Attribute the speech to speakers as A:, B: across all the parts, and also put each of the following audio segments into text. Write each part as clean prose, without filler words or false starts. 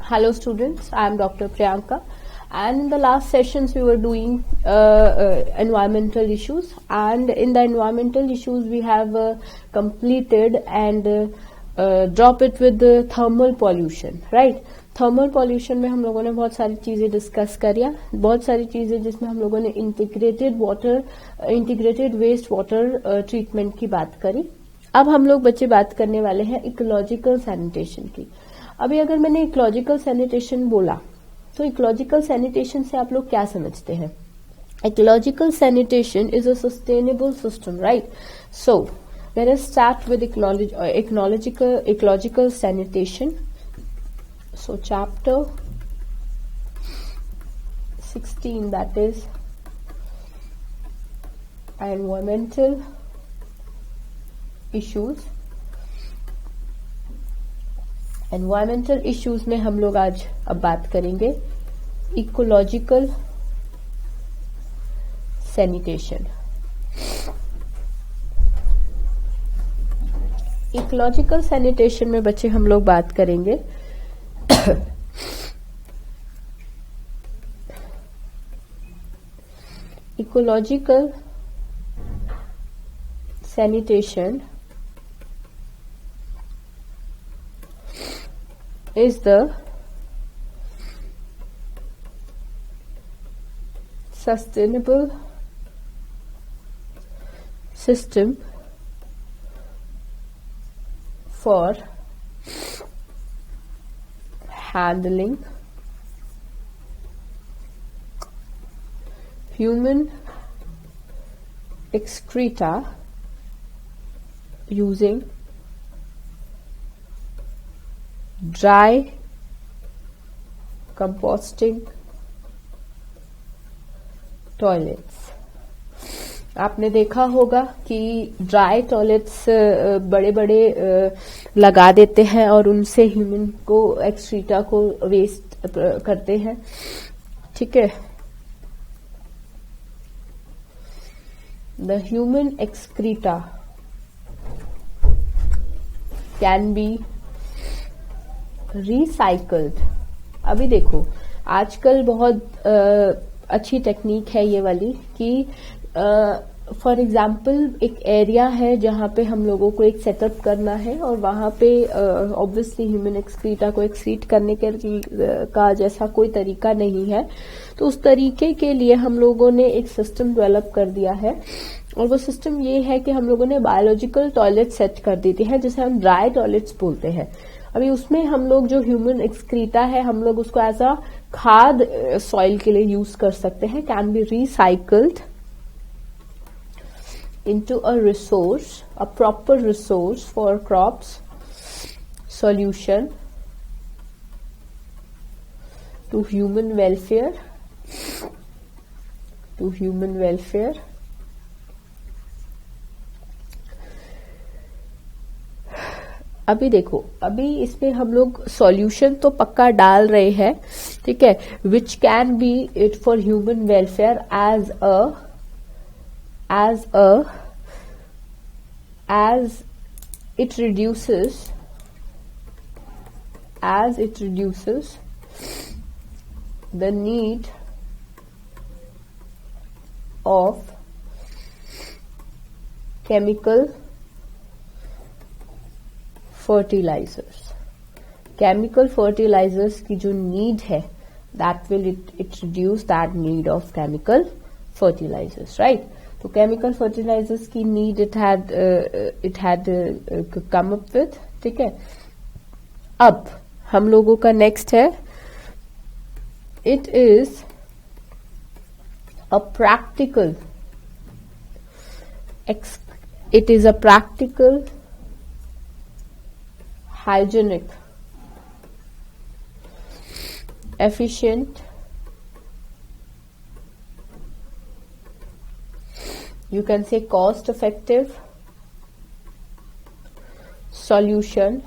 A: Hello students, I am Dr. Priyanka, and in the last sessions we were doing environmental issues, and in the environmental issues we have completed and drop it with the thermal pollution, right? Thermal pollution में हम लोगों ने बहुत सारी चीजें discuss करिया, बहुत सारी चीजें जिसमें हम लोगों ने इंटीग्रेटेड वेस्ट वाटर ट्रीटमेंट की बात करी। अब हम लोग बच्चे बात करने वाले हैं इकोलॉजिकल सैनिटेशन की। अभी अगर मैंने इकोलॉजिकल सैनिटेशन बोला तो इकोलॉजिकल सैनिटेशन से आप लोग क्या समझते हैं? Ecological sanitation is a sustainable system, right? So let us start with ecological sanitation. So chapter 16, that is environmental issues. Environmental issues में हम लोग आज अब बात करेंगे इकोलॉजिकल सैनिटेशन. इकोलॉजिकल सैनिटेशन में बच्चे हम लोग बात करेंगे ecological sanitation is the sustainable system for handling human excreta using dry composting toilets. आपने देखा होगा कि ड्राई टॉयलेट्स बड़े बड़े लगा देते हैं और उनसे ह्यूमन को एक्सक्रीटा को वेस्ट करते हैं, ठीक है? The human excreta can be recycled. अभी देखो आजकल बहुत अच्छी टेक्निक है ये वाली कि फॉर एग्जाम्पल एक एरिया है जहां पे हम लोगों को एक सेटअप करना है और वहां पे ऑब्वियसली ह्यूमन एक्सक्रीटा को एक्सक्रीट करने का जैसा कोई तरीका नहीं है, तो उस तरीके के लिए हम लोगों ने एक सिस्टम डेवलप कर दिया है और वो सिस्टम ये है कि हम लोगों ने बायोलॉजिकल टॉयलेट सेट कर दी है जिसे हम ड्राई टॉयलेट्स बोलते हैं. अभी उसमें हम लोग जो ह्यूमन एक्सक्रीटा है हम लोग उसको एज अ खाद सॉइल के लिए यूज कर सकते हैं. Can be recycled into a resource, a proper resource for crops, solution to human welfare, अभी देखो अभी इसमें हम लोग सॉल्यूशन तो पक्का डाल रहे हैं, ठीक है, which can be it for human welfare as it reduces the need of chemical fertilizers. Chemical fertilizers की जो need है that will it reduce that need of chemical fertilizers, right? तो केमिकल फर्टिलाइजर्स की need it had come up with, ठीक है. अब हम लोगों का नेक्स्ट है it is a practical hygienic efficient, you can say cost effective solution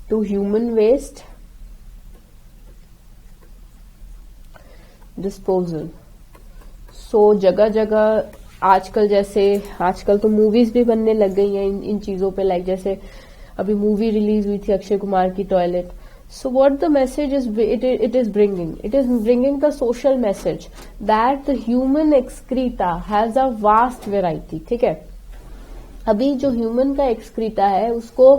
A: to human waste disposal. सो जगह जगह आजकल तो मूवीज भी बनने लग गई हैं इन चीजों पे, लाइक जैसे अभी मूवी रिलीज हुई थी अक्षय कुमार की toilet. So what the message is, it is bringing? It is bringing the social message that the human excreta has a vast variety. ठीक है, अभी जो ह्यूमन का एक्सक्रीटा है उसको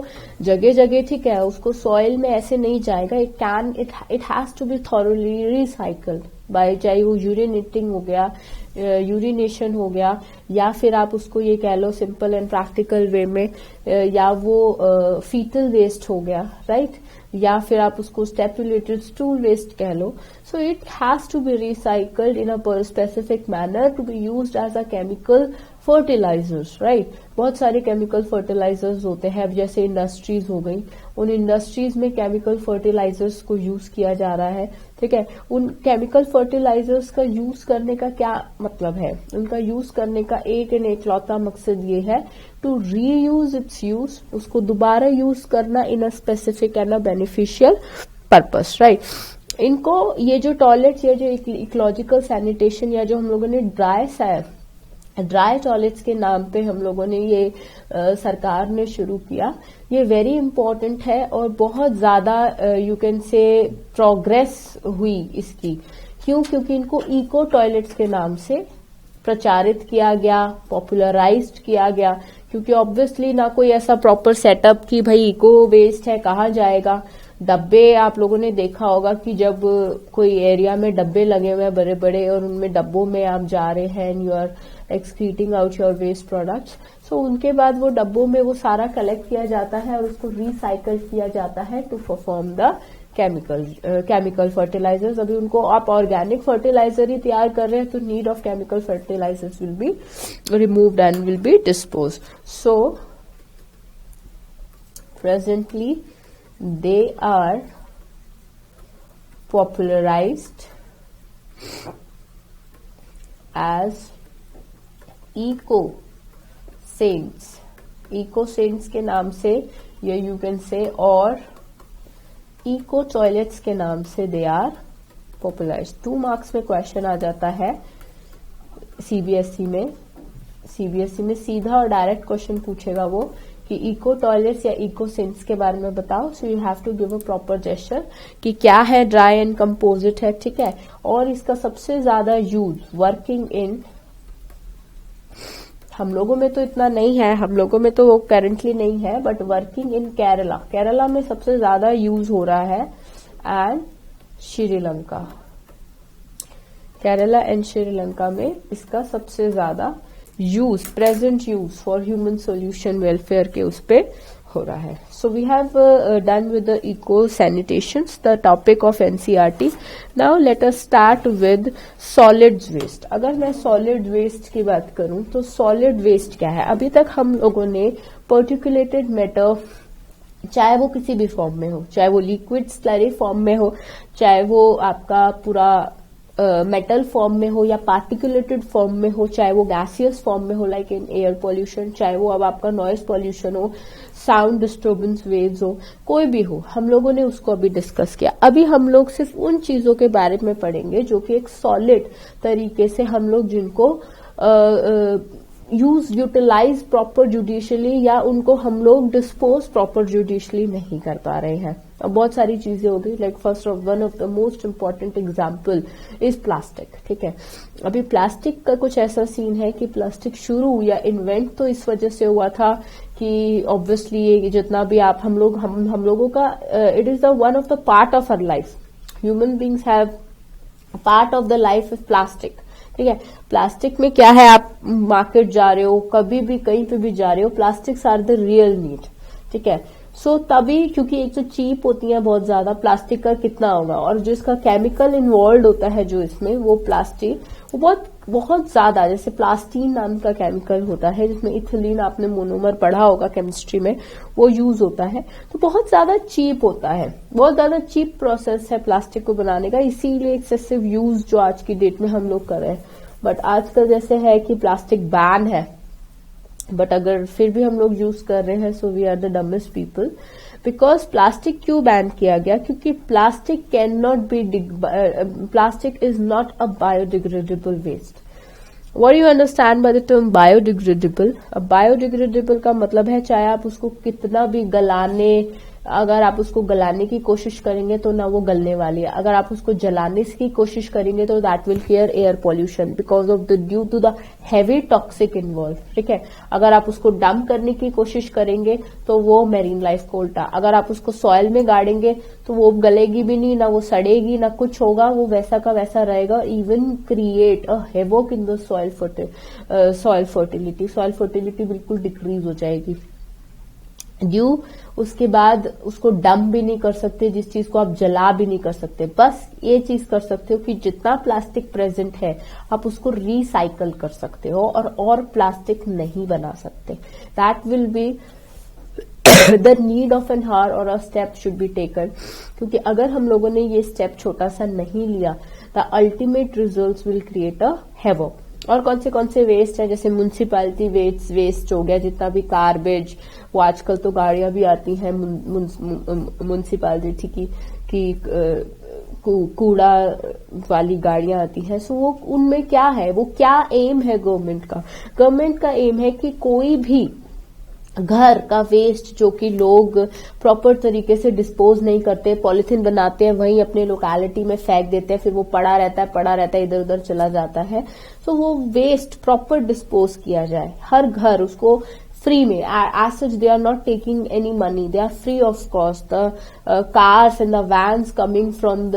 A: जगह जगह, ठीक है, उसको सॉइल में ऐसे नहीं जाएगा. It has to be thoroughly recycled by, चाहे वो यूरिनेटिंग हो गया, यूरिनेशन हो गया, या फिर आप उसको ये कह लो सिंपल एंड प्रैक्टिकल वे में, या वो फीटल वेस्ट हो गया, राइट, या फिर आप उसको स्टेपुलेटेड स्टूल वेस्ट कह लो. So it has to be recycled in a specific manner to be used as a chemical fertilisers, right. बहुत सारे केमिकल फर्टिलाइजर्स होते हैं, जैसे इंडस्ट्रीज हो गई, उन इंडस्ट्रीज में केमिकल फर्टिलाइजर्स को यूज किया जा रहा है. ठीक है, उन केमिकल फर्टिलाइजर्स का यूज करने का क्या मतलब है? उनका यूज करने का एक एंड एकलौता मकसद ये है टू रीयूज इट्स यूज, उसको दोबारा यूज करना in a specific and a beneficial purpose, right. इनको ये जो टॉयलेट्स, ये जो इकोलॉजिकल सैनिटेशन, या जो हम लोगों ने ड्राई टॉयलेट्स के नाम पे हम लोगों ने ये सरकार ने शुरू किया, ये वेरी इंपॉर्टेंट है और बहुत ज्यादा यू कैन से प्रोग्रेस हुई इसकी. क्यों? क्योंकि इनको इको टॉयलेट्स के नाम से प्रचारित किया गया, पॉपुलराइज्ड किया गया. क्योंकि ऑब्वियसली ना कोई ऐसा प्रॉपर सेटअप कि भाई इको वेस्ट है कहाँ जाएगा. डब्बे आप लोगों ने देखा होगा कि जब कोई एरिया में डब्बे लगे हुए हैं बड़े बड़े, और उनमें डब्बों में आप जा रहे हैं and you are excreting out your waste products, so उनके बाद वो डब्बों में वो सारा कलेक्ट किया जाता है और उसको रिसाइकल किया जाता है to perform the chemical fertilisers. अभी उनको आप ऑर्गेनिक फर्टिलाइजर ही तैयार कर रहे हैं तो need of chemical fertilisers will be removed and will be dispose. So presently they are popularized as eco saints. eco saints के नाम से, या you can say, और eco toilets के नाम से they are popularized. 2 मार्क्स में क्वेश्चन आ जाता है सीबीएसई में सीधा और डायरेक्ट क्वेश्चन पूछेगा वो कि इको टॉयलेट्स या इको सिंक्स के बारे में बताओ. So you have to give a proper gesture कि क्या है, ड्राई एंड कंपोजिट है, ठीक है, और इसका सबसे ज्यादा यूज वर्किंग इन, हम लोगों में तो इतना नहीं है, हम लोगों में तो वो करेंटली नहीं है, बट वर्किंग इन केरला में सबसे ज्यादा यूज हो रहा है, एंड श्रीलंका, केरला एंड श्रीलंका में इसका सबसे ज्यादा use, present use for human solution welfare के उस पे हो रहा है. So we have done with the eco sanitations, the topic of NCERT. Now let us start with solids waste. अगर मैं सॉलिड वेस्ट की बात करूं तो सॉलिड वेस्ट क्या है? अभी तक हम लोगों ने पर्टिकुलेटेड मैटर, चाहे वो किसी भी फॉर्म में हो, चाहे वो लिक्विड स्लरी फॉर्म में हो, चाहे वो आपका पूरा मेटल फॉर्म में हो, या पार्टिकुलेटेड फॉर्म में हो, चाहे वो गैसियस फॉर्म में हो लाइक इन एयर पॉल्यूशन, चाहे वो अब आपका नॉइज पॉल्यूशन हो, साउंड डिस्टर्बेंस वेव्स हो, कोई भी हो, हम लोगों ने उसको अभी डिस्कस किया. अभी हम लोग सिर्फ उन चीजों के बारे में पढ़ेंगे जो कि एक सॉलिड तरीके से हम लोग जिनको यूटिलाइज प्रॉपर जुडिशियली, या उनको हम लोग डिस्पोज प्रॉपर जुडिशियली नहीं कर पा रहे हैं. अब बहुत सारी चीजें हो गई, like first of one of the most important example is plastic. ठीक है, अभी प्लास्टिक का कुछ ऐसा सीन है कि प्लास्टिक शुरू या इन्वेंट तो इस वजह से हुआ था कि ऑब्वियसली ये जितना भी आप हम लोगों का it is the one of the part of our life. Human beings have part of the life is plastic. ठीक है, प्लास्टिक में क्या है, आप मार्केट जा रहे हो, कभी भी कहीं पे भी जा रहे हो, plastics are the real need. ठीक है, सो तभी, क्योंकि एक तो चीप होती है बहुत ज्यादा, प्लास्टिक का कितना होगा, और जो इसका केमिकल इन्वॉल्व होता है जो इसमें, वो प्लास्टिक वो बहुत ज्यादा, जैसे प्लास्टीन नाम का केमिकल होता है जिसमें इथिलीन, आपने मोनोमर पढ़ा होगा केमिस्ट्री में, वो यूज होता है, तो बहुत ज्यादा चीप होता है, बहुत ज्यादा चीप प्रोसेस है प्लास्टिक को बनाने का. इसीलिए एक्सेसिव यूज जो आज की डेट में हम लोग कर रहे हैं. बट आजकल जैसे है कि प्लास्टिक बैन है, बट अगर फिर भी हम लोग यूज कर रहे हैं, so we are the dumbest people. Because plastic क्यों बैन किया गया? क्योंकि plastic can not be, plastic is not a biodegradable waste. What do you understand by the term biodegradable? अब biodegradable का मतलब है चाहे आप उसको कितना भी गलाने, अगर आप उसको गलाने की कोशिश करेंगे तो ना वो गलने वाली है, अगर आप उसको जलाने की कोशिश करेंगे तो that will create air pollution because of the due to the heavy toxic involve, ठीक है। अगर आप उसको डंप करने की कोशिश करेंगे तो वो मेरीन लाइफ को उल्टा, अगर आप उसको सॉइल में गाड़ेंगे तो वो गलेगी भी नहीं, ना वो सड़ेगी, ना कुछ होगा, वो वैसा का वैसा रहेगा, even create a havoc in the soil fertility, soil fertility बिल्कुल डिक्रीज हो जाएगी ड्यू। उसके बाद उसको डंप भी नहीं कर सकते, जिस चीज को आप जला भी नहीं कर सकते। बस ये चीज कर सकते हो कि जितना प्लास्टिक प्रेजेंट है आप उसको रिसाइकल कर सकते हो और प्लास्टिक नहीं बना सकते। That will be the need of an hour और a step should be taken, क्योंकि अगर हम लोगों ने ये स्टेप छोटा सा नहीं लिया the ultimate results will create a havoc. और कौन से वेस्ट है, जैसे म्युनिसिपैलिटी वेस्ट हो गया, जितना भी गार्बेज, वो आजकल तो गाड़ियां भी आती हैं म्युनिसिपैलिटी की कूड़ा वाली गाड़ियां आती हैं। सो वो उनमें क्या है, वो क्या एम है गवर्नमेंट का एम है कि कोई भी घर का वेस्ट जो कि लोग प्रॉपर तरीके से डिस्पोज नहीं करते, पॉलिथीन बनाते हैं, वहीं अपने लोकेलिटी में फेंक देते हैं, फिर वो पड़ा रहता है, इधर उधर चला जाता है। तो वो वेस्ट प्रॉपर डिस्पोज किया जाए, हर घर उसको फ्री में, as such they are not taking any money, they are free of cost. The cars and the vans coming from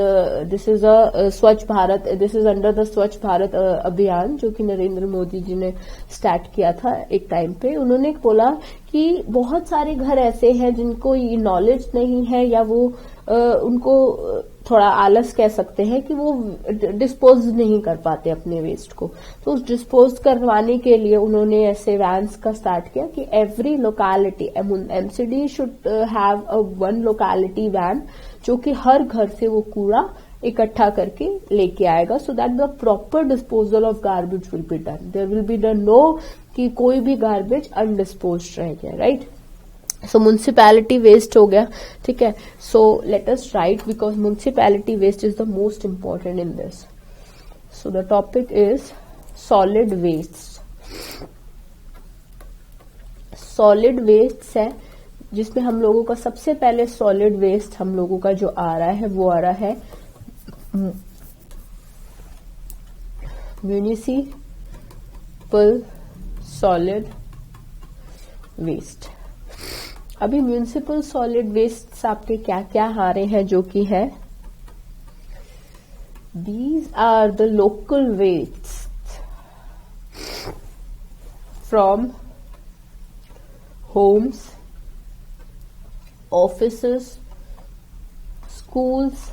A: this is a Swachh Bharat, this is under the Swachh Bharat अभियान जो कि नरेंद्र मोदी जी ने start किया था एक टाइम पे। उन्होंने बोला कि बहुत सारे घर ऐसे हैं जिनको ये नॉलेज नहीं है, या वो उनको थोड़ा आलस कह सकते हैं कि वो डिस्पोज नहीं कर पाते अपने वेस्ट को। तो उस डिस्पोज करवाने के लिए उन्होंने ऐसे वैन्स का स्टार्ट किया कि every locality, MCD should have a one locality van जो कि हर घर से वो कूड़ा इकट्ठा करके लेके आएगा, so that the proper disposal of garbage will be done. There will be the no कि कोई भी गार्बेज अनडिस्पोज रह गया, राइट। सो म्युनिसिपैलिटी वेस्ट हो गया, ठीक है। So let us write, because municipality waste is the most important in this. So the topic is solid waste. Solid waste है जिसमें हम लोगों का सबसे पहले सॉलिड वेस्ट हम लोगों का जो आ रहा है वो आ रहा है म्युनिसिपल सॉलिड वेस्ट। अभी म्युनिसिपल सॉलिड वेस्ट आपके क्या क्या आ रहे हैं, जो कि है these are the local waste from homes, offices, schools,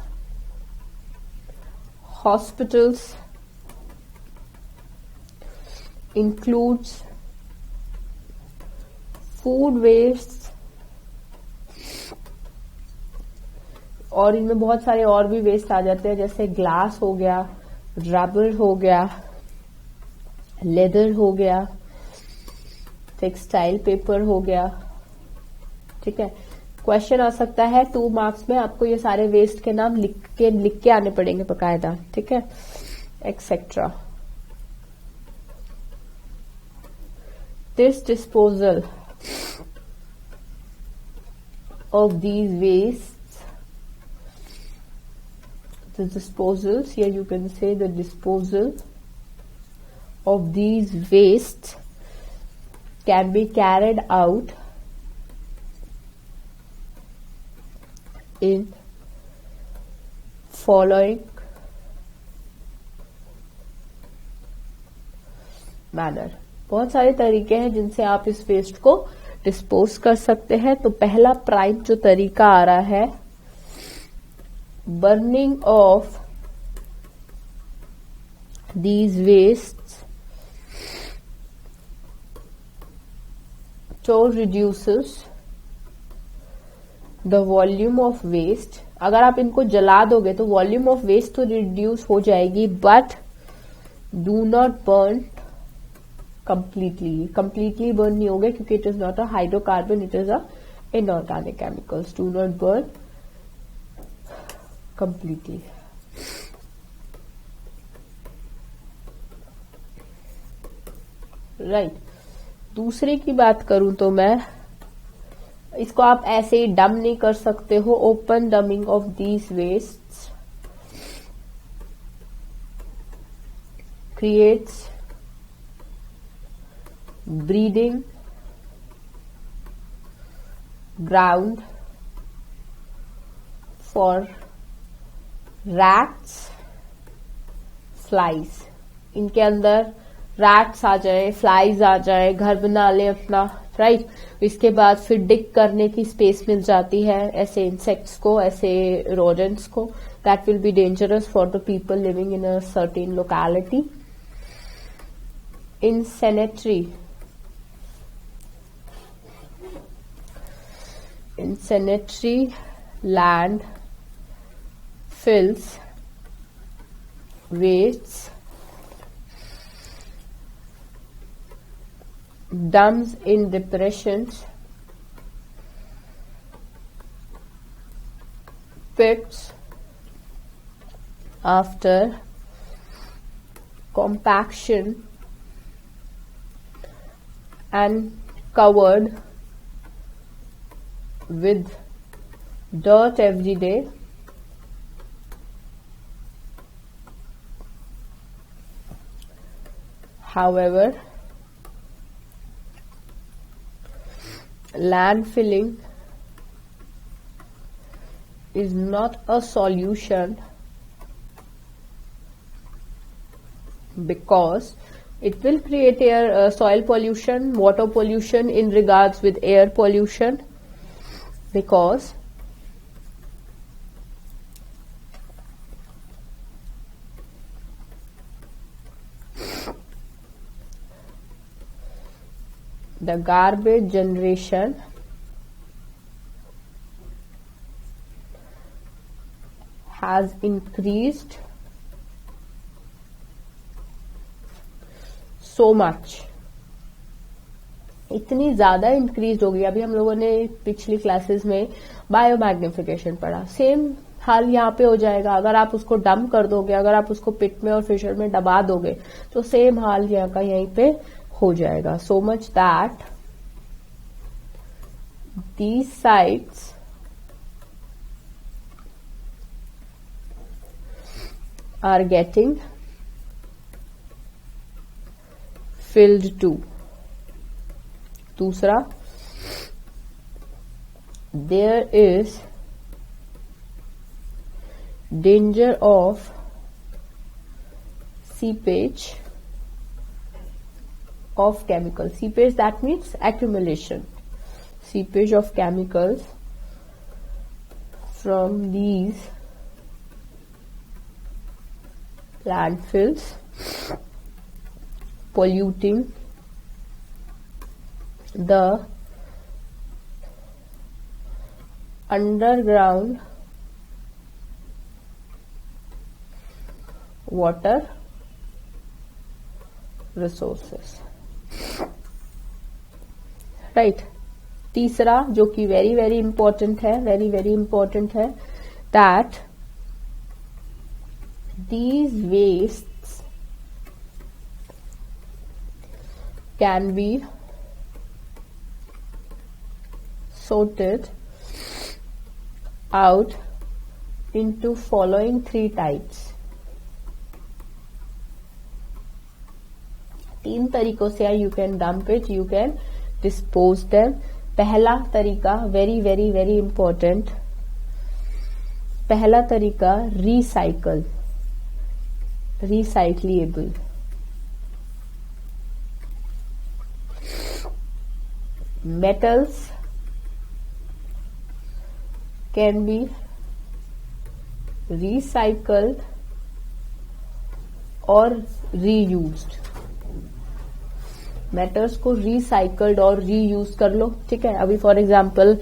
A: hospitals, includes food waste, और इनमें बहुत सारे और भी वेस्ट आ जाते हैं, जैसे ग्लास हो गया, रबर हो गया, लेदर हो गया, टेक्सटाइल पेपर हो गया, ठीक है। क्वेश्चन आ सकता है 2 मार्क्स में, आपको ये सारे वेस्ट के नाम लिख के आने पड़ेंगे बकायदा, ठीक है, etcetera. This disposal of these waste, the disposals, here you can say the disposal of these wastes can be carried out in following manner। बहुत सारे तरीके हैं जिनसे आप इस वेस्ट को डिस्पोज कर सकते हैं। तो पहला प्राइम जो तरीका आ रहा है, burning of these wastes so reduces the volume of waste। अगर आप इनको जला दोगे तो वॉल्यूम ऑफ वेस्ट तो रिड्यूस हो जाएगी, but do not burn completely burn नहीं होगा, क्योंकि it is not a hydrocarbon, it is a inorganic chemicals. Do not burn completely। Right. दूसरे की बात करूं तो मैं इसको आप ऐसे ही डम नहीं कर सकते हो। Open dumbing of these wastes creates breeding ground for rats, flies। इनके अंदर रैट्स आ जाए, फ्लाइज आ जाए, घर बना ले अपना, राइट। इसके बाद फिर डिग करने की स्पेस मिल जाती है ऐसे इंसेक्ट्स को, ऐसे रोडेंट्स को। That will be dangerous for the people living in a certain locality. In sanitary land fills wastes, dumps in depressions, pits after compaction and covered with dirt every day, however, landfilling is not a solution because it will create soil pollution, water pollution in regards with air pollution, because the garbage generation has increased so much। इतनी ज्यादा increase हो गई। अभी हम लोगों ने पिछली classes में बायोमैग्निफिकेशन पढ़ा, सेम हाल यहाँ पे हो जाएगा। अगर आप उसको डंप कर दोगे, अगर आप उसको पिट में और फिशर में दबा दोगे, तो सेम हाल यहाँ का यहीं पे हो जाएगा। So much that these sites are getting filled too। दूसरा, there is danger of seepage of chemicals। Seepage, that means accumulation, seepage of chemicals from these landfills, polluting the underground water resources, right. तीसरा जो कि very very important है, very very important है, that these wastes can be sorted out into following 3 types। 3 तरीकों से you can dump it, you can dispose them। पहला तरीका very very very important, पहला तरीका recycle, recyclable। Metals can be recycled और reused। Metals को recycled और reuse कर लो, ठीक है। अभी फॉर एग्जांपल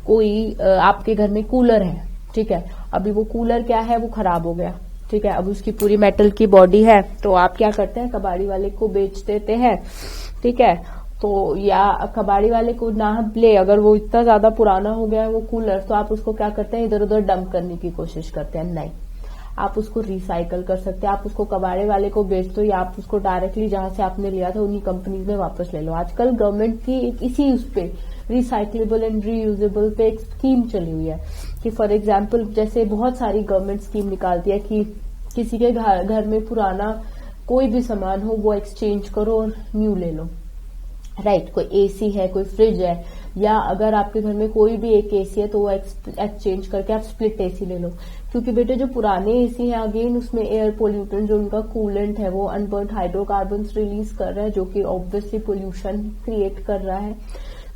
A: कोई आपके घर में कूलर है, ठीक है। अभी वो कूलर क्या है, वो खराब हो गया, ठीक है। अब उसकी पूरी मेटल की बॉडी है, तो आप क्या करते हैं, कबाड़ी वाले को बेच देते हैं, ठीक है। तो या कबाड़ी वाले को ना ले, अगर वो इतना ज्यादा पुराना हो गया है वो कूलर, तो आप उसको क्या करते हैं, इधर उधर डंप करने की कोशिश करते हैं। नहीं, आप उसको रिसाइकल कर सकते हैं। आप उसको कबाड़े वाले को बेच दो या आप उसको डायरेक्टली जहां से आपने लिया था उन्हीं कंपनीज में वापस ले लो। आजकल गवर्नमेंट की इसी उस पे रिसाइक्लेबल एंड रीयूजेबल पे एक स्कीम चली हुई है कि फॉर एग्जाम्पल जैसे बहुत सारी गवर्नमेंट स्कीम निकालती है कि किसी के घर में पुराना कोई भी सामान हो वो एक्सचेंज करो और न्यू ले लो, राइट। कोई एसी है, कोई फ्रिज है, या अगर आपके घर में कोई भी एक एसी है तो वो एक्सचेंज करके आप स्प्लिट एसी ले लो। क्योंकि बेटे जो पुराने एसी हैं अगेन उसमें एयर पोल्यूटेंट जो उनका कूलेंट है वो अनबर्न्ड हाइड्रोकार्बन रिलीज कर रहा है जो कि ऑब्वियसली पोल्यूशन क्रिएट कर रहा है।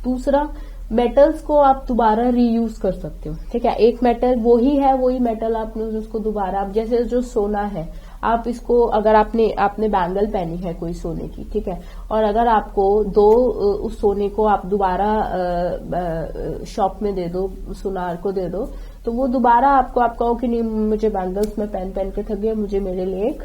A: दूसरा, मेटल्स को आप दोबारा रीयूज कर सकते हो, ठीक है। एक मेटल वही है, वही मेटल आपने उसको दोबारा, आप जैसे जो सोना है आप इसको अगर आपने बैंगल पहनी है कोई सोने की, ठीक है, और अगर आपको उस सोने को आप दोबारा शॉप में दे दो, सुनार को दे दो, तो वो दोबारा आपको आप कहो कि नहीं मुझे बैंगल्स में पहन के थक गया, मुझे मेरे लिए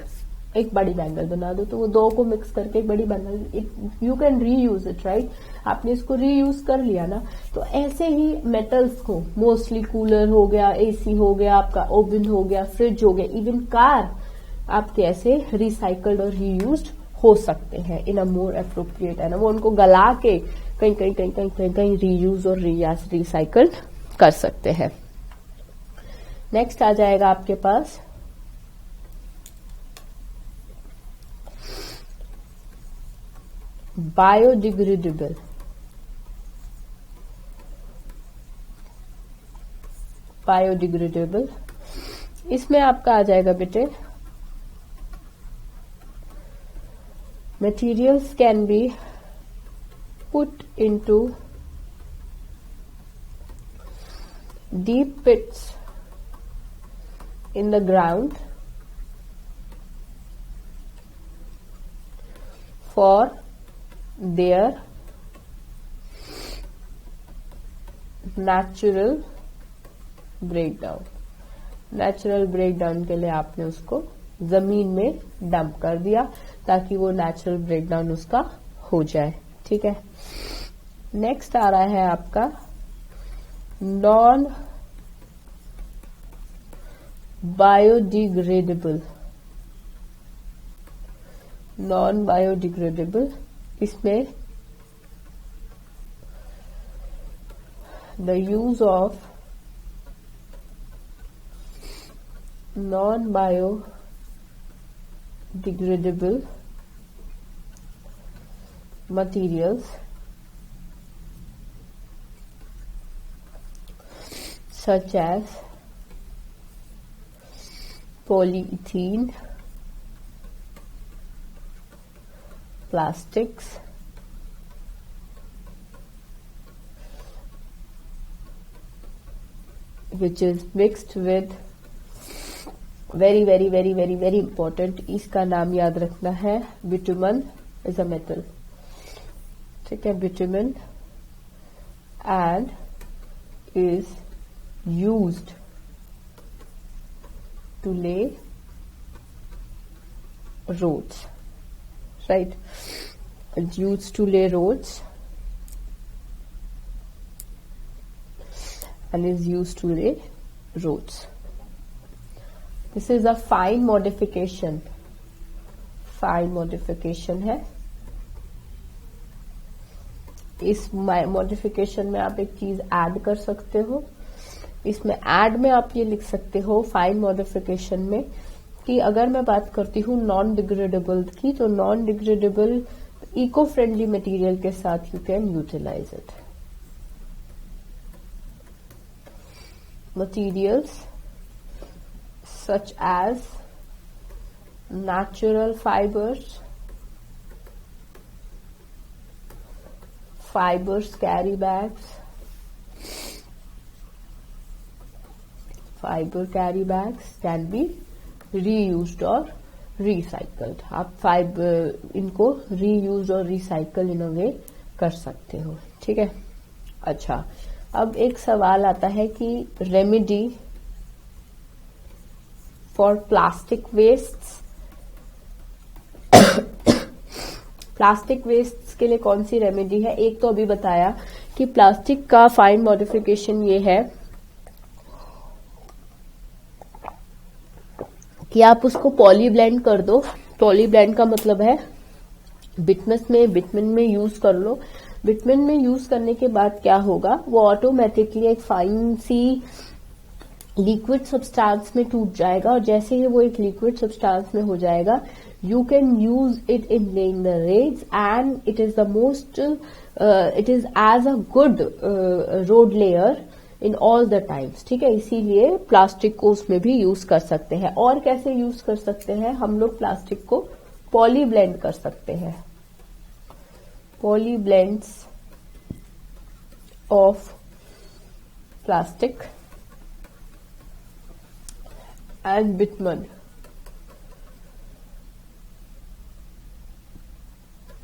A: एक बड़ी बैंगल बना दो, तो वो दो को मिक्स करके एक बड़ी bangle, you can reuse it, right. आपने इसको रीयूज कर लिया ना। तो ऐसे ही मेटल्स को मोस्टली कूलर हो गया, एसी हो गया, आपका ओवन हो गया, फ्रिज हो गया, इवन कार आपके ऐसे रिसाइकल्ड और रीयूज्ड हो सकते हैं इन अ मोर एप्रोप्रिएट है ना। वो उनको गला के कहीं रीयूज और रिसाइकल्ड कर सकते हैं। नेक्स्ट आ जाएगा आपके पास बायोडिग्रेडेबल। बायोडिग्रेडेबल इसमें आपका आ जाएगा बेटे materials can be put into deep pits in the ground for their natural breakdown। Natural breakdown के लिए आपने उसको जमीन में डंप कर दिया ताकि वो नेचुरल ब्रेकडाउन उसका हो जाए, ठीक है। नेक्स्ट आ रहा है आपका नॉन बायोडिग्रेडेबल। नॉन बायोडिग्रेडेबल इसमें the use of non biodegradable materials such as polyethylene, plastics, which is mixed with very important, इसका नाम याद रखना है बिटुमन इज अ मेटल, ठीक है। Bitumen and is used to lay roads, right. Used to lay roads and is used to lay roads. This is a fine modification. Fine modification है। इस modification में आप एक चीज ऐड कर सकते हो। इसमें ऐड में आप ये लिख सकते हो फाइन मॉडिफिकेशन में कि अगर मैं बात करती हूँ नॉन डिग्रेडेबल की, तो non degradable eco friendly material के साथ you can utilise it. Materials such as natural fibers carry bags, fiber carry bags can be reused or recycled। आप फाइबर इनको रीयूज और रिसाइकल इन अ वे कर सकते हो, ठीक है। अच्छा, अब एक सवाल आता है कि remedy for plastic wastes. Plastic waste के लिए कौन सी रेमेडी है? एक तो अभी बताया कि प्लास्टिक का फाइन मॉडिफिकेशन ये है कि आप उसको पॉली ब्लेंड कर दो। पॉली ब्लेंड का मतलब है बिटमन में यूज कर लो। बिटमन में यूज करने के बाद क्या होगा, वो ऑटोमेटिकली एक फाइन सी लिक्विड सब्सटेंस में टूट जाएगा, और जैसे ही वो एक लिक्विड सब्सटेंस में हो जाएगा, you can use it in laying the roads, and it is the most it is as a good road layer in all the times। ठीक है, इसीलिए प्लास्टिक को उसमें भी यूज कर सकते हैं। और कैसे यूज कर सकते हैं हम लोग, प्लास्टिक को पॉली ब्लेंड कर सकते हैं। Poly blends of plastic and bitumen.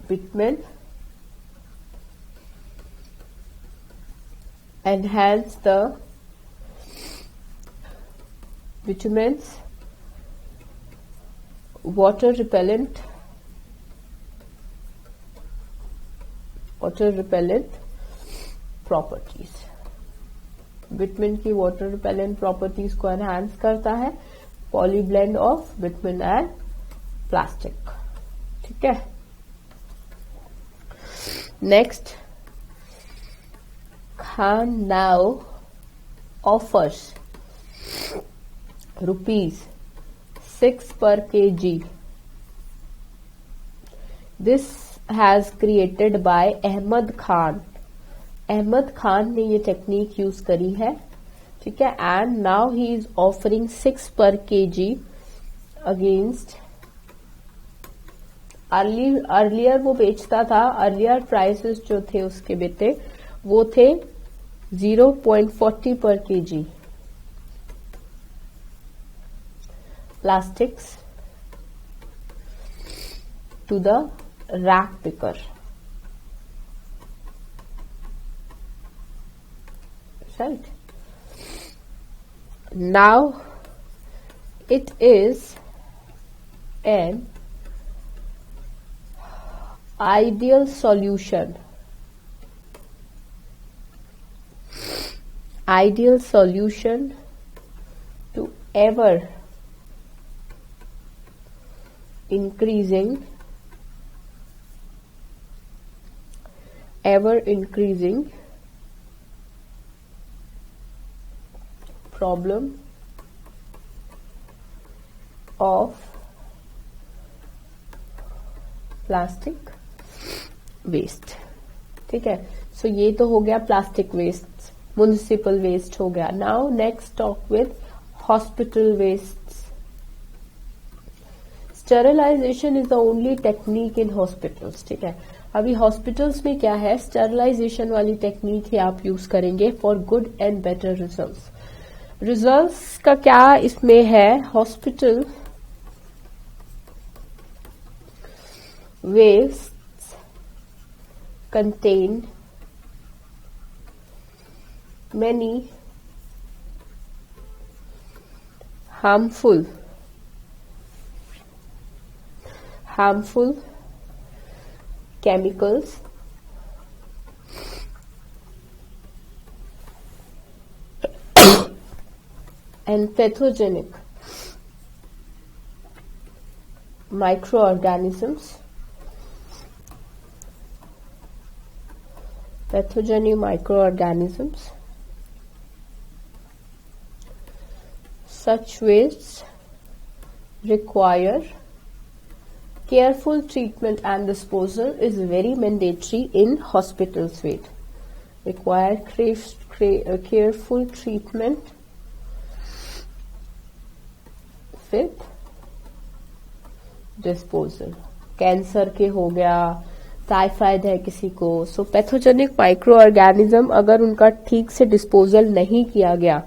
A: Bitumen enhance the bitumen's water repellent properties। Bitumen की वाटर रिपेलेंट प्रॉपर्टीज को एनहांस करता है polyblend of bitumen and plastic. ठीक है, next, Khan now offers ₹6 per kg. This has created by Ahmed Khan. Ahmed Khan ने ये technique use करी है। ठीक है, and now he is offering 6 per kg against earlier वो बेचता था, अर्लियर प्राइसेस जो थे उसके बेटे वो थे 0.40 per kg plastics to the rack picker। Right, now it is an ideal solution to ever increasing problem of plastic waste. ठीक है, सो ये तो हो गया प्लास्टिक वेस्ट, म्युनिसिपल वेस्ट हो गया। Now next talk with hospital waste. Sterilisation is the only technique in hospitals. ठीक है, अभी हॉस्पिटल्स में क्या है, स्टेरिलाइजेशन वाली टेक्निक ही आप यूज करेंगे for good and better results. Results का क्या इसमें है, hospital wastes contain many harmful chemicals and pathogenic microorganisms such wastes require careful treatment and disposal is very mandatory in hospitals with require careful treatment with disposal। Cancer के हो गया, typhoid है किसी को, सो पैथोजेनिक माइक्रो ऑर्गेनिज्म अगर उनका ठीक से डिस्पोजल नहीं किया गया,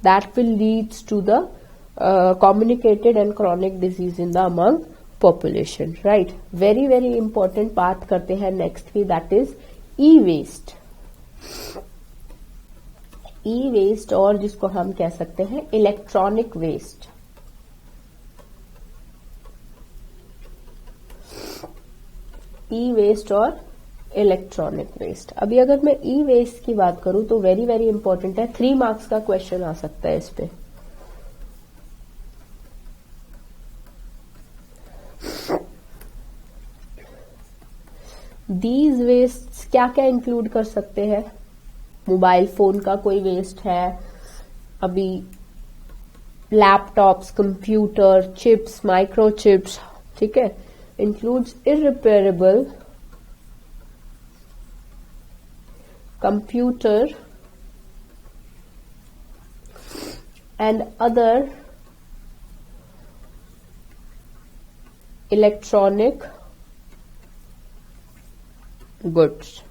A: that will leads to the communicated and chronic disease in the among population. Right, very very important बात करते हैं नेक्स्ट की, that is e waste. E waste और जिसको हम कह सकते हैं इलेक्ट्रॉनिक वेस्ट। ई वेस्ट और इलेक्ट्रॉनिक वेस्ट। अभी अगर मैं ई वेस्ट की बात करूं तो वेरी वेरी इंपॉर्टेंट है, 3 मार्क्स का क्वेश्चन आ सकता है इस पे। दीज वेस्ट क्या क्या इंक्लूड कर सकते हैं? मोबाइल फोन का कोई वेस्ट है, अभी लैपटॉप्स, कंप्यूटर, चिप्स, माइक्रोचिप्स, ठीक है, includes irreparable computer and other electronic goods.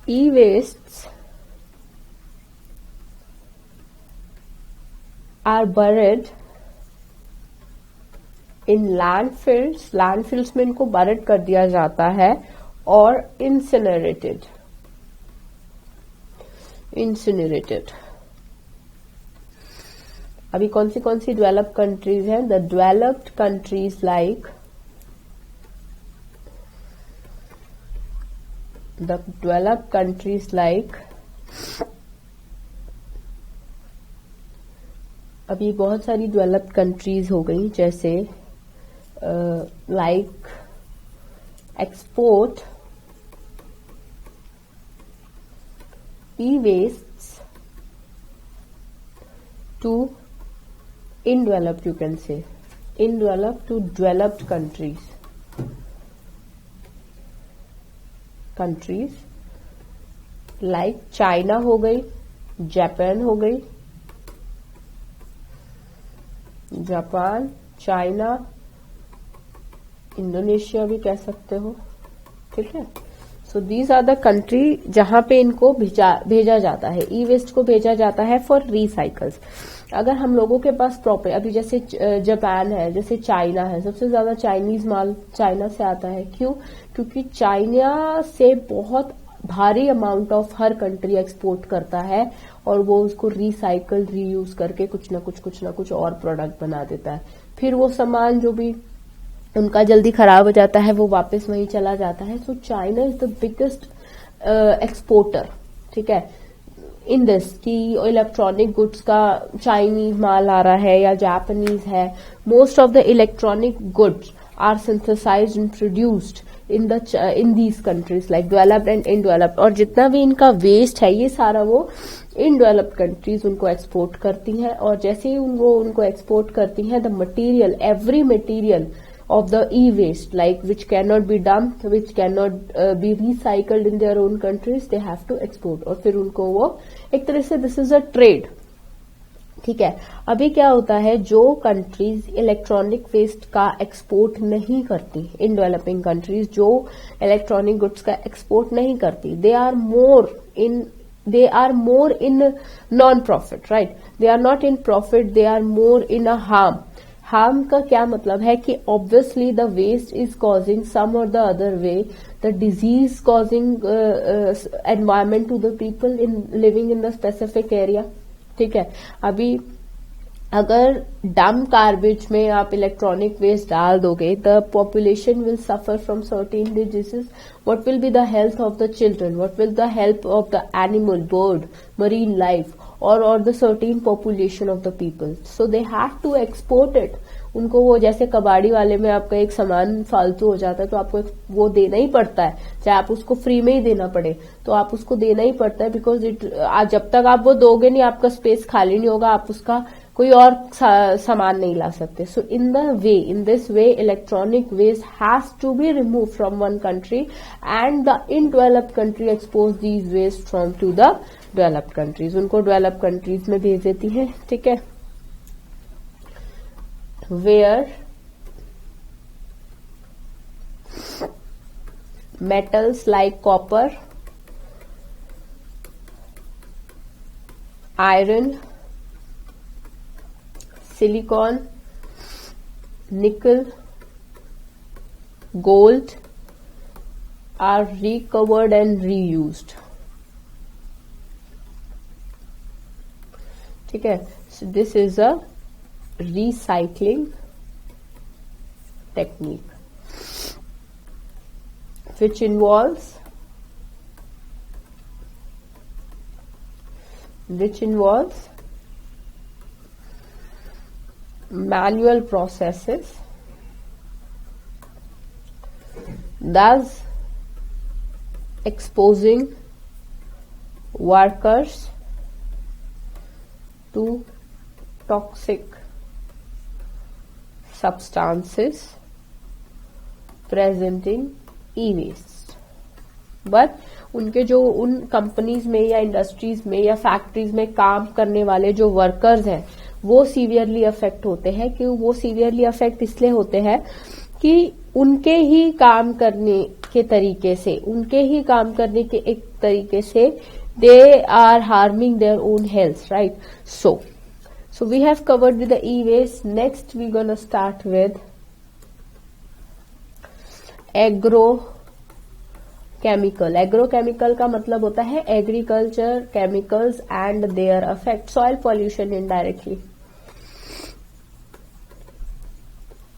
A: E-wastes are buried in landfills. Landfills में इनको buried कर दिया जाता है, और incinerated. अभी कौन सी डेवलप्ड कंट्रीज हैं? द डेवलप्ड कंट्रीज लाइक अभी बहुत सारी डेवलप्ड कंट्रीज हो गई, जैसे like export e-wastes to undeveloped, you can say undeveloped to developed countries like China हो गई, जापान हो गई, जापान, चाइना, इंडोनेशिया भी कह सकते हो, ठीक है। So these are the country जहां पे इनको भेजा जाता है, ई वेस्ट को भेजा जाता है फॉर रिसाइकल्स। अगर हम लोगों के पास प्रॉपर, अभी जैसे जापान है, जैसे चाइना है, सबसे ज्यादा चाइनीज माल चाइना से आता है। क्यों? क्योंकि चाइना से बहुत भारी amount of her country export करता है, और वो उसको रिसाइकल, रीयूज करके कुछ ना कुछ और प्रोडक्ट बना देता है। फिर वो सामान जो भी उनका जल्दी खराब हो जाता है, वो वापस वहीं चला जाता है। So China is the biggest exporter, ठीक है, इन दिस, की इलेक्ट्रॉनिक गुड्स का चाइनीज माल आ रहा है या जापानीज है। Most of the electronic goods are synthesised and produced in these countries like developed and undeveloped. और जितना भी इनका वेस्ट है, ये सारा वो इन डेवलप्ड कंट्रीज उनको एक्सपोर्ट करती हैं। और जैसे ही वो उनको एक्सपोर्ट करती हैं, the material, every material of the e-waste, like which cannot be dumped, which cannot be recycled in their own countries, they have to export। और फिर उनको वो एक तरह से दिस इज अ ट्रेड, ठीक है। अभी क्या होता है, जो कंट्रीज इलेक्ट्रॉनिक वेस्ट का एक्सपोर्ट नहीं करती, इन डेवलपिंग कंट्रीज जो इलेक्ट्रॉनिक गुड्स का एक्सपोर्ट नहीं करती, they are more in non profit, right, they are not in profit, they are more in a harm का क्या मतलब है कि obviously the waste is causing some और the other way the disease causing environment to the people in living in the specific area, ठीक है। अभी अगर डंप गार्बेज में आप इलेक्ट्रॉनिक वेस्ट डाल दोगे, the population will suffer from certain diseases. What will be the health of the children, what will the health of the animal, bird, marine life, or the certain population of the people, so they have to export it। उनको वो जैसे कबाड़ी वाले में आपका एक सामान फालतू हो जाता है, तो आपको वो देना ही पड़ता है, चाहे आप उसको फ्री में ही देना पड़े, तो आप उसको देना ही पड़ता है, बिकॉज जब तक आप वो दोगे नहीं, आपका स्पेस खाली नहीं होगा, आप उसका कोई और सामान नहीं ला सकते। So in this way electronic waste has to be remove from one country, and the in developed country expose these waste from to the developed countries. उनको डेवलप्ड कंट्रीज में भेज देती है, ठीक है, where metals like copper, iron, silicon, nickel, gold are recovered and reused, ठीक है। So this is a recycling technique which involves manual processes thus exposing workers to toxic substances present in e-waste. But उनके जो उन companies में या industries में या factories में काम करने वाले जो वर्कर्स हैं वो सीवियरली अफेक्ट होते हैं। कि वो सीवियरली अफेक्ट इसलिए होते हैं कि उनके ही काम करने के तरीके से, उनके ही काम करने के एक तरीके से they are harming their own health, right. So we have covered with the e-waste. Next we're gonna start with agrochemical. Agrochemical का मतलब होता है agriculture chemicals and their effect, soil pollution indirectly.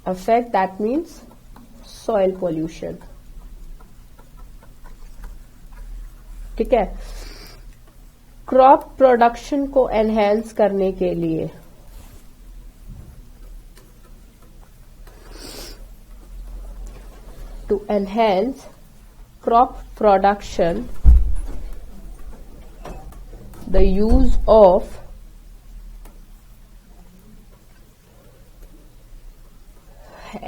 A: Effect, that means soil pollution. ठीक है। Crop production को enhance करने के लिए to enhance crop production the use of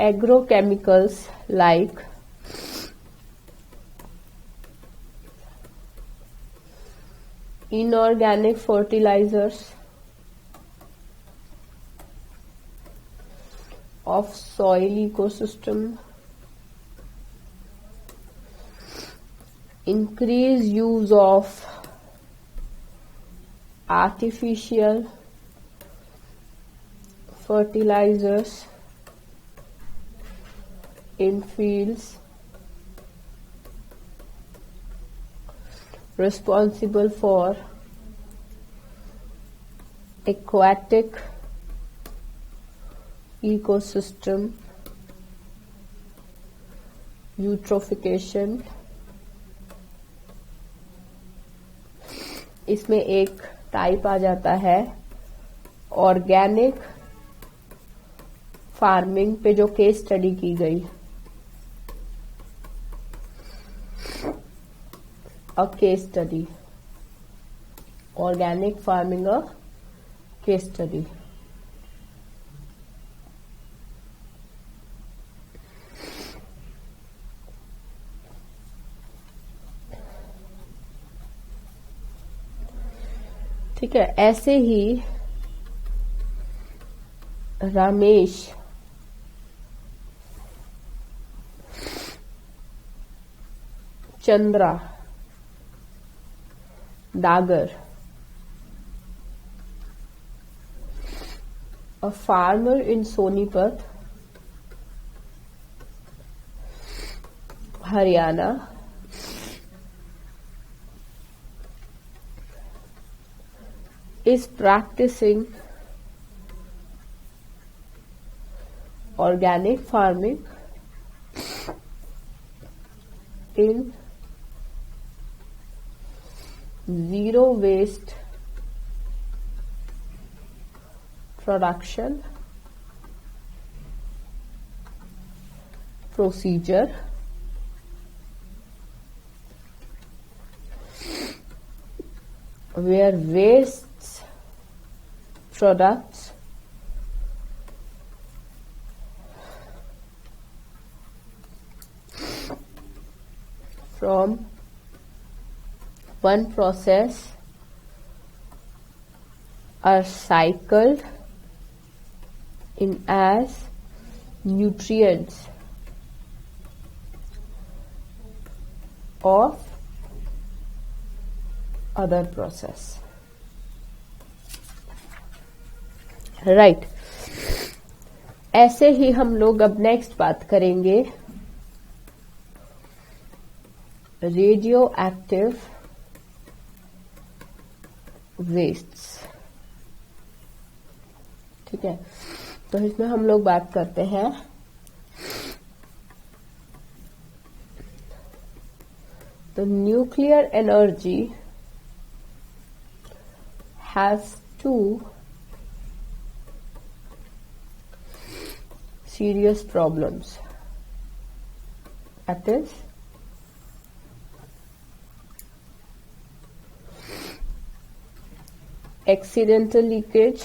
A: agrochemicals like inorganic fertilizers of soil ecosystem, increase use of artificial fertilizers in fields, responsible for aquatic ecosystem eutrophication. इसमें एक type आ जाता है ऑर्गेनिक फार्मिंग पे जो केस स्टडी की गई, a case study, organic farming a case study. ठीक है। ऐसे ही Ramesh Chandra Dagar, a farmer in Sonipat, Haryana, is practicing organic farming in zero waste production procedure where waste products from one process are cycled in as nutrients of other process, right। ऐसे ही हम लोग अब next बात करेंगे radio active wastes. ठीक है। तो इसमें हम लोग बात करते हैं तो nuclear energy has two serious problems that is accidental leakage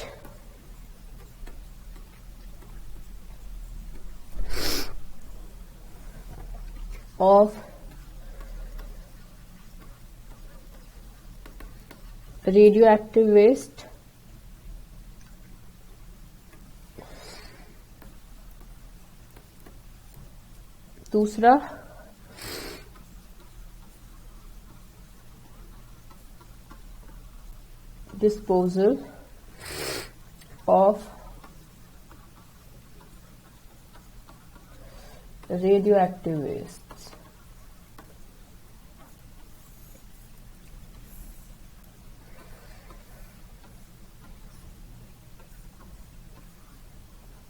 A: of radioactive waste दूसरा disposal of radioactive wastes.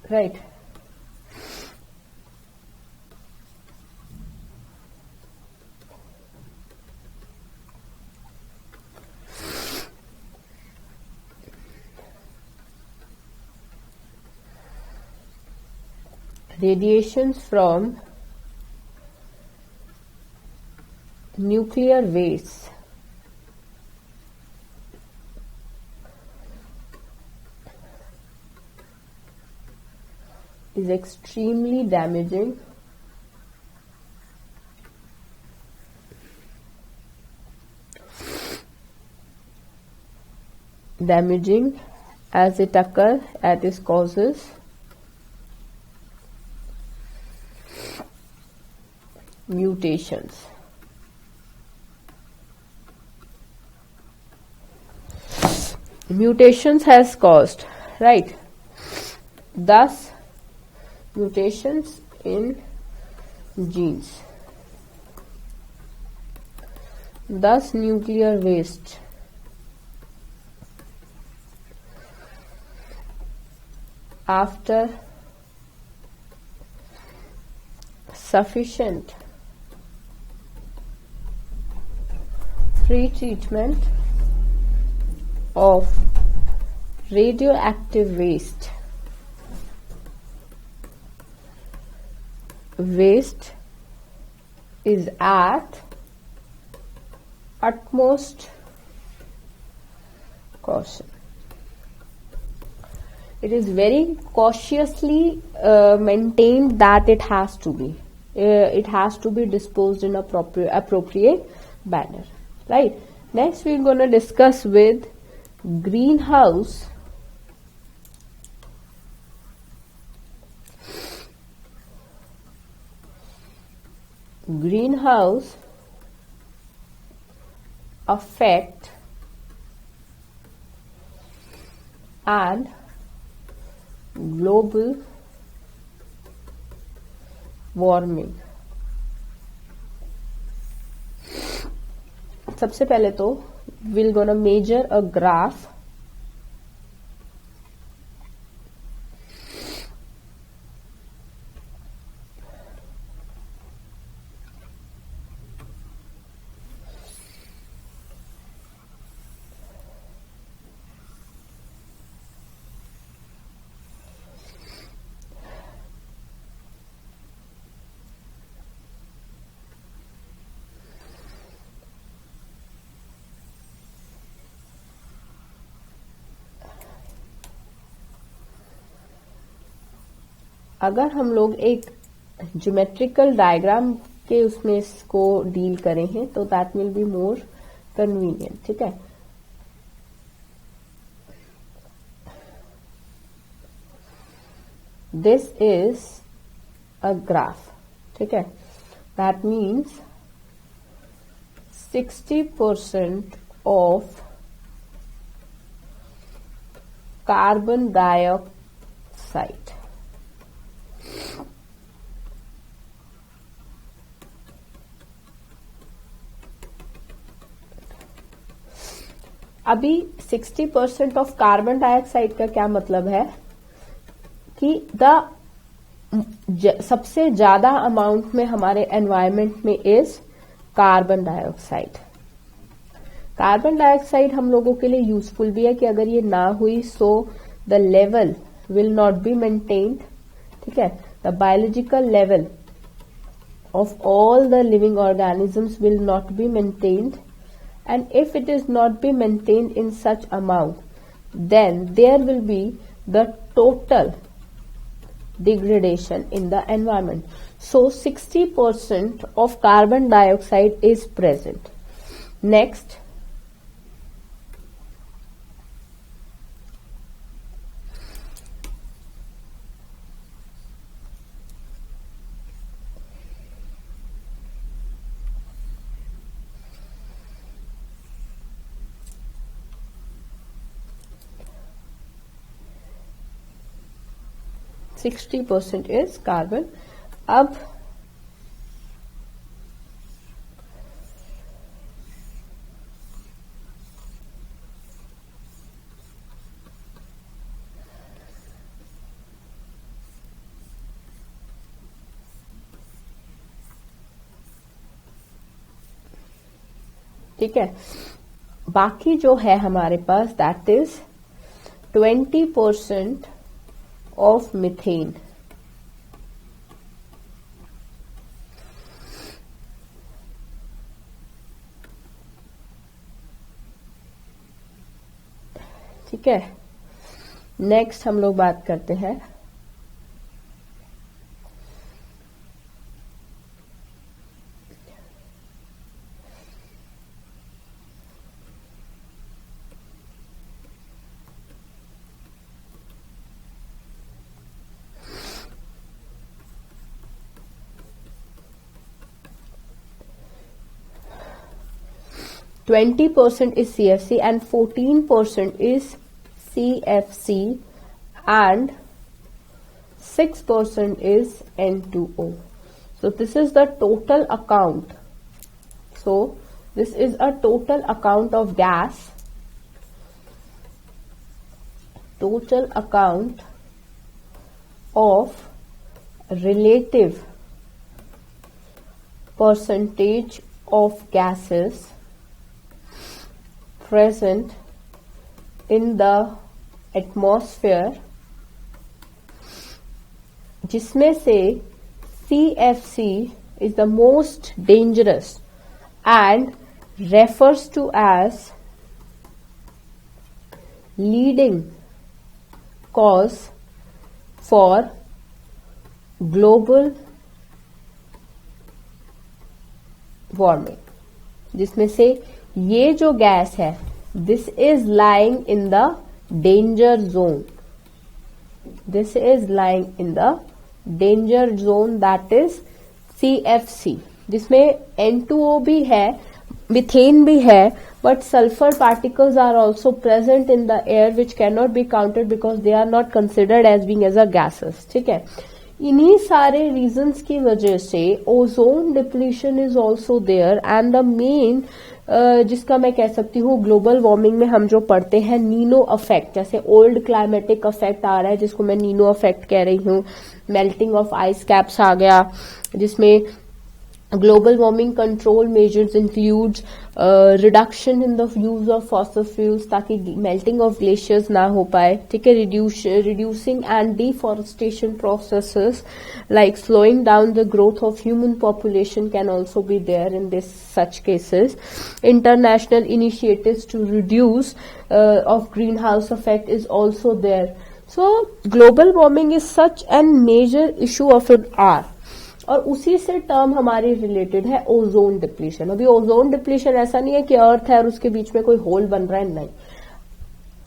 A: Right. Radiations from nuclear waste is extremely damaging as it occurs at its causes mutations. Mutations has caused, right? Thus, mutations in genes. Thus, nuclear waste after sufficient pre-treatment of radioactive waste is at utmost caution. It is very cautiously maintained that it has to be. It has to be disposed in appropriate manner. Right. Next, we're going to discuss with greenhouse effect and global warming. सबसे पहले तो we'll gonna measure a graph अगर हम लोग एक geometrical diagram के उसमें इसको डील करें हैं तो that will be more convenient. ठीक है. This is a graph. ठीक है. That means 60% of carbon dioxide अभी 60% ऑफ कार्बन डाइऑक्साइड का क्या मतलब है कि सबसे ज्यादा अमाउंट में हमारे एनवायरमेंट में is carbon dioxide. Carbon dioxide हम लोगों के लिए यूजफुल भी है कि अगर ये ना हुई so the level will not be maintained. ठीक है. The biological level of all the living organisms will not be maintained, and if it is not be maintained in such amount, then there will be the total degradation in the environment. So 60% of carbon dioxide is present. Next, %60 is carbon. अब ठीक है, बाकी जो है हमारे पास that is 20% of methane. ठीक है, next हम लोग बात करते हैं 20% is CFC and 14% is CFC and 6% is N2O. So this is the total account. So this is a total account of gas, total account of relative percentage of gases present in the atmosphere, जिसमें से CFC is the most dangerous and refers to as leading cause for global warming. जिसमें से ये जो gas है, this is lying in the danger zone. This is lying in the danger zone that is CFC, जिसमें N2O भी है, methane भी है, but sulphur particles are also present in the air which can not be counted because they are not considered as being as a gases. ठीक है, इन्हीं सारे reasons की वजह से ozone depletion is also there and the main जिसका मैं कह सकती हूँ ग्लोबल वार्मिंग में हम जो पढ़ते हैं नीनो अफेक्ट, जैसे ओल्ड क्लाइमेटिक अफेक्ट आ रहा है जिसको मैं नीनो अफेक्ट कह रही हूँ, मेल्टिंग ऑफ आइस कैप्स आ गया, जिसमें global warming control measures includes reduction in the use of fossil fuels ताकि melting of glaciers ना हो पाए. ठीक है, reducing and deforestation processes like slowing down the growth of human population can also be there in this such cases. International initiatives to reduce of greenhouse effect is also there. So global warming is such a major issue of an hour. और उसी से term हमारी related है ozone depletion. अभी ozone depletion ऐसा नहीं है कि अर्थ है और उसके बीच में कोई होल बन रहा है, नहीं.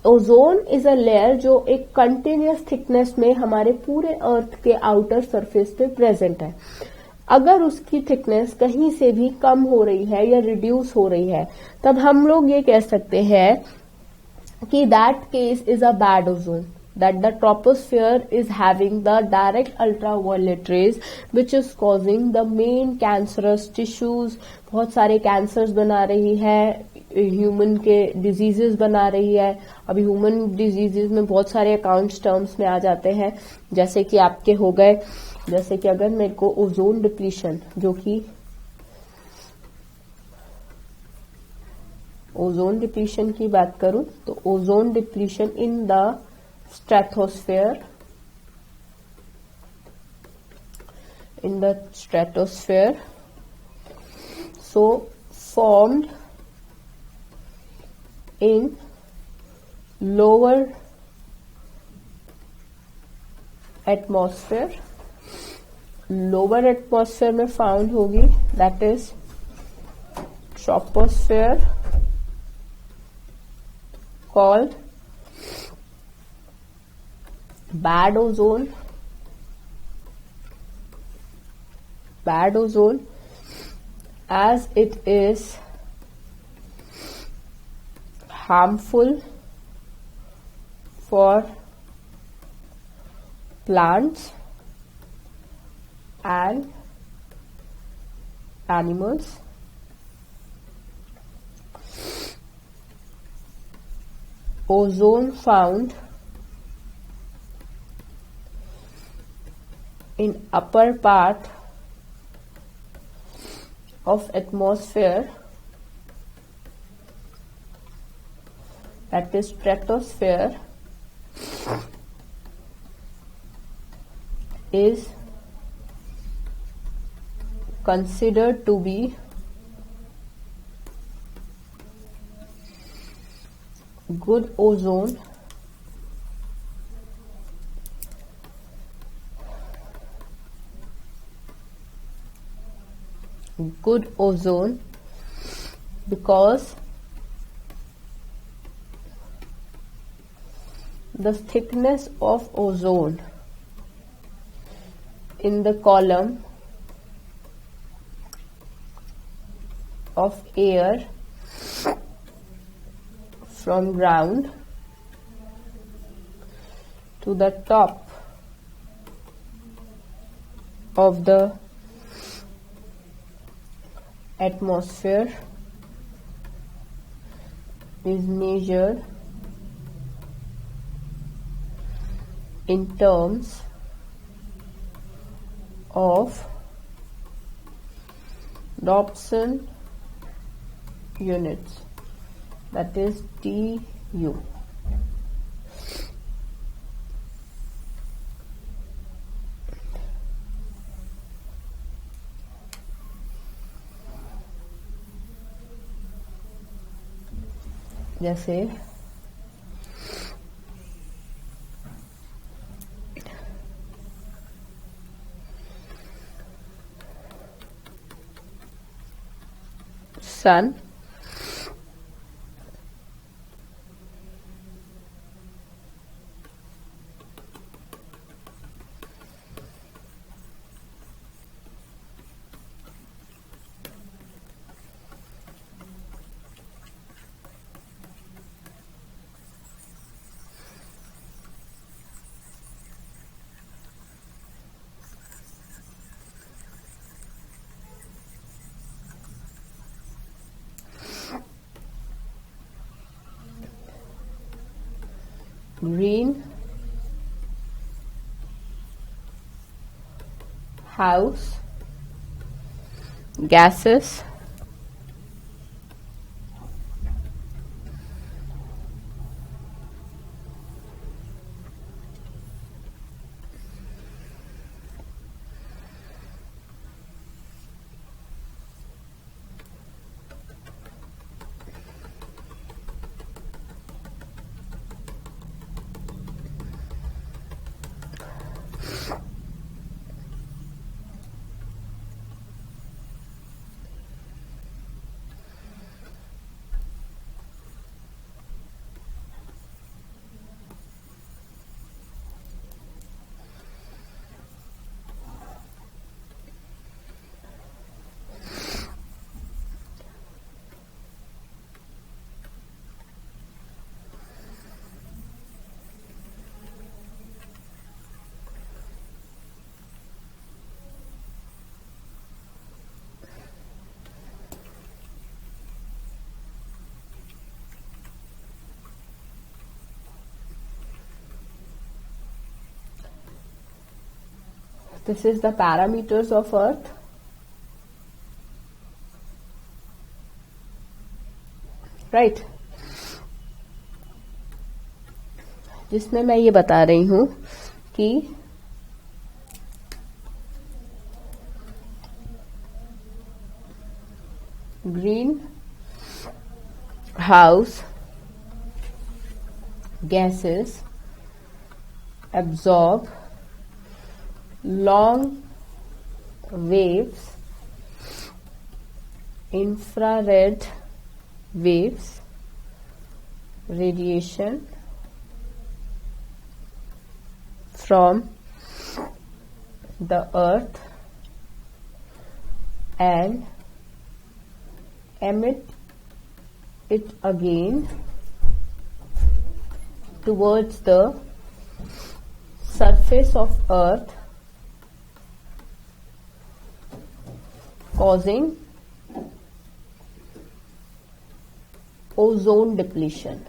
A: ओजोन इज अ लेयर जो एक कंटिन्यूअस थिकनेस में हमारे पूरे अर्थ के आउटर सरफेस पे प्रेजेंट है. अगर उसकी थिकनेस कहीं से भी कम हो रही है या रिड्यूस हो रही है, तब हम लोग ये कह सकते हैं कि that case is a bad ozone, that the troposphere is having the direct ultraviolet rays which is causing the main cancerous tissues. बहुत सारे cancers बना रही है, ह्यूमन के डिजीजेस बना रही है. अभी ह्यूमन डिजीजेस में बहुत सारे अकाउंट्स टर्म्स में आ जाते हैं, जैसे कि आपके हो गए, जैसे कि अगर मेरे को ओजोन डिप्लीशन, जो कि ओजोन डिप्लीशन की बात करूं तो ozone depletion in the stratosphere in the stratosphere, so formed in lower atmosphere, lower atmosphere में फाउंड होगी, that is troposphere, called bad ozone. Bad ozone, as it is harmful for plants and animals. Ozone found in upper part of atmosphere, that is stratosphere, is considered to be good ozone. Good ozone because the thickness of ozone in the column of air from ground to the top of the atmosphere is measured in terms of Dobson units, that is DU. जैसे सन, green house gases, this is the parameters of Earth. Right, जिसमें मैं ये बता रही हूं कि green house gases absorb long waves, infrared waves, radiation from the earth and emit it again towards the surface of earth, causing ozone depletion.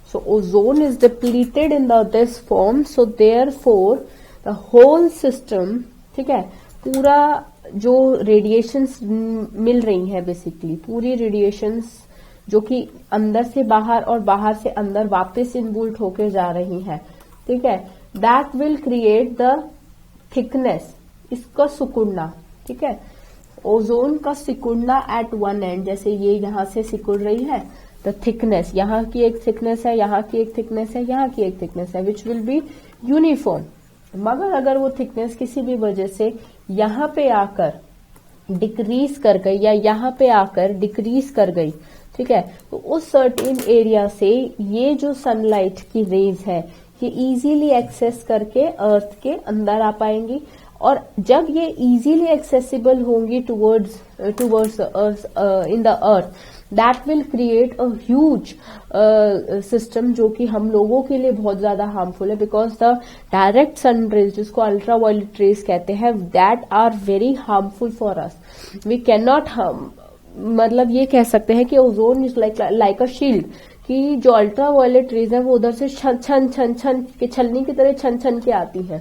A: So ozone is depleted in this form. So therefore the whole system, ठीक है, पूरा जो radiations मिल रही है, basically पूरी radiations जो कि अंदर से बाहर और बाहर से अंदर वापस इनबुल्ट होके जा रही है, ठीक है, that will create the thickness, इसका सिकुड़ना, ठीक है, ओजोन का सिकुड़ना एट वन एंड, जैसे ये यहां से सिकुड़ रही है, द थिकनेस, यहाँ की एक थिकनेस है, यहाँ की एक थिकनेस है, यहाँ की एक थिकनेस है, विच विल बी यूनिफॉर्म। मगर अगर वो थिकनेस किसी भी वजह से यहाँ पे आकर डिक्रीज कर गई या यहाँ पे आकर डिक्रीज कर गई, ठीक है, तो उस सर्टेन एरिया से ये जो सनलाइट की रेज है ये इजीली एक्सेस करके अर्थ के अंदर आ पाएंगी, और जब ये इजीली एक्सेसिबल होंगी towards in the earth, that will create a huge system जो कि हम लोगों के लिए बहुत ज्यादा हार्मफुल है, because the direct sun rays, जिसको अल्ट्रा वायलेट रेज कहते हैं, that are very harmful for us. We can not, मतलब ये कह सकते हैं कि ozone is like a shield, कि जो अल्ट्रा वायलेट रेज है वो उधर से छन के छलनी की तरह छन के आती है,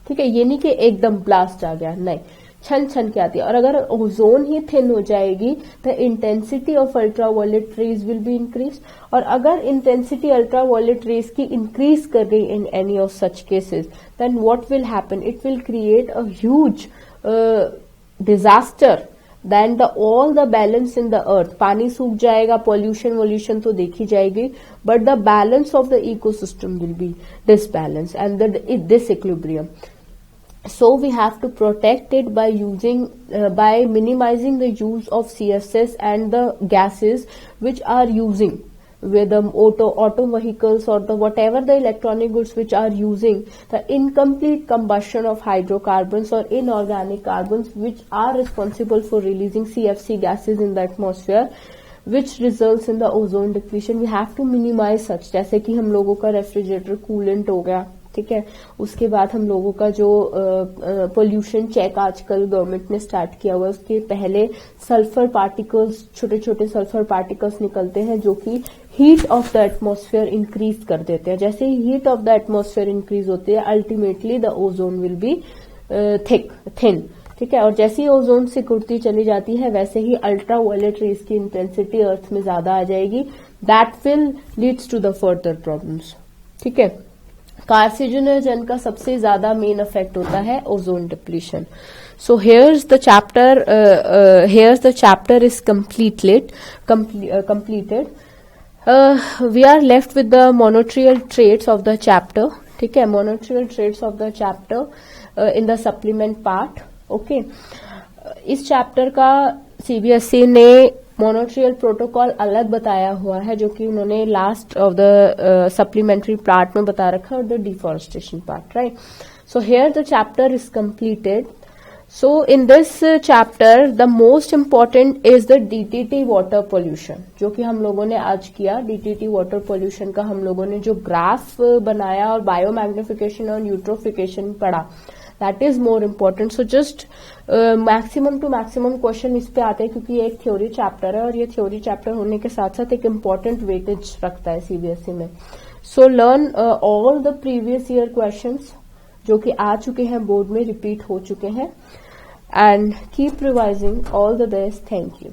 A: ठीक है, ये नहीं कि एकदम ब्लास्ट आ गया, नहीं, छन के आती है। और अगर ओजोन ही थिन हो जाएगी the intensity of ultra violet rays will be increase, और अगर इंटेंसिटी अल्ट्रा वायलेट रेज की इंक्रीज कर गई in any of such cases, then what will happen, it will create a huge disaster then all the balance in the earth. पानी सूख जाएगा, pollution तो देखी जाएगी, but the balance of the ecosystem will be disbalance and this equilibrium. So we have to protect it by minimizing the use of CFCs and the gases which are using with the auto vehicles or the whatever the electronic goods which are using the incomplete combustion of hydrocarbons or inorganic carbons which are responsible for releasing CFC gases in the atmosphere, which results in the ozone depletion. We have to minimize such. जैसे कि हम लोगों का refrigerator coolant हो गया, ठीक है, उसके बाद हम लोगों का जो पोल्यूशन चेक आजकल गवर्नमेंट ने स्टार्ट किया हुआ है, उसके पहले सल्फर पार्टिकल्स, छोटे छोटे सल्फर पार्टिकल्स निकलते हैं जो कि heat of the atmosphere increase कर देते हैं. जैसे ही heat of the atmosphere increase होती है, ultimately the ozone will be thin, ठीक है, और जैसे ही ओजोन सिकुड़ती चली जाती है वैसे ही अल्ट्रा वायलेट रेज की इंटेंसिटी अर्थ में ज्यादा आ जाएगी. That will leads to the further problems. ठीक है, कार्सिनोजन का सबसे ज्यादा मेन इफेक्ट होता है ozone depletion. So hairs the chapter is completed. We are left with the monotrial traits of the chapter. ठीक है, monotrial traits of the chapter in the supplement part. Okay, इस chapter का CBSE ने मोनोट्रियल protocol अलग बताया हुआ है, जो कि उन्होंने last of the supplementary part में बता रखा है, और the deforestation part, right. So here the chapter is completed. So in this chapter the most important is the DTT water pollution, जो कि हम लोगों ने आज किया. डीटीटी वाटर पोल्यूशन का हम लोगों ने जो ग्राफ बनाया और बायोमैग्निफिकेशन और यूट्रोफिकेशन पढ़ा, that is more important. So just maximum to maximum question इस पे आते हैं, क्योंकि ये एक थ्योरी चैप्टर है और ये थ्योरी चैप्टर होने के साथ साथ एक इम्पॉर्टेंट वेटेज रखता है सीबीएसई में. So learn all the previous year questions जो कि आ चुके हैं बोर्ड में, रिपीट हो चुके हैं, and keep revising. All the best. Thank you.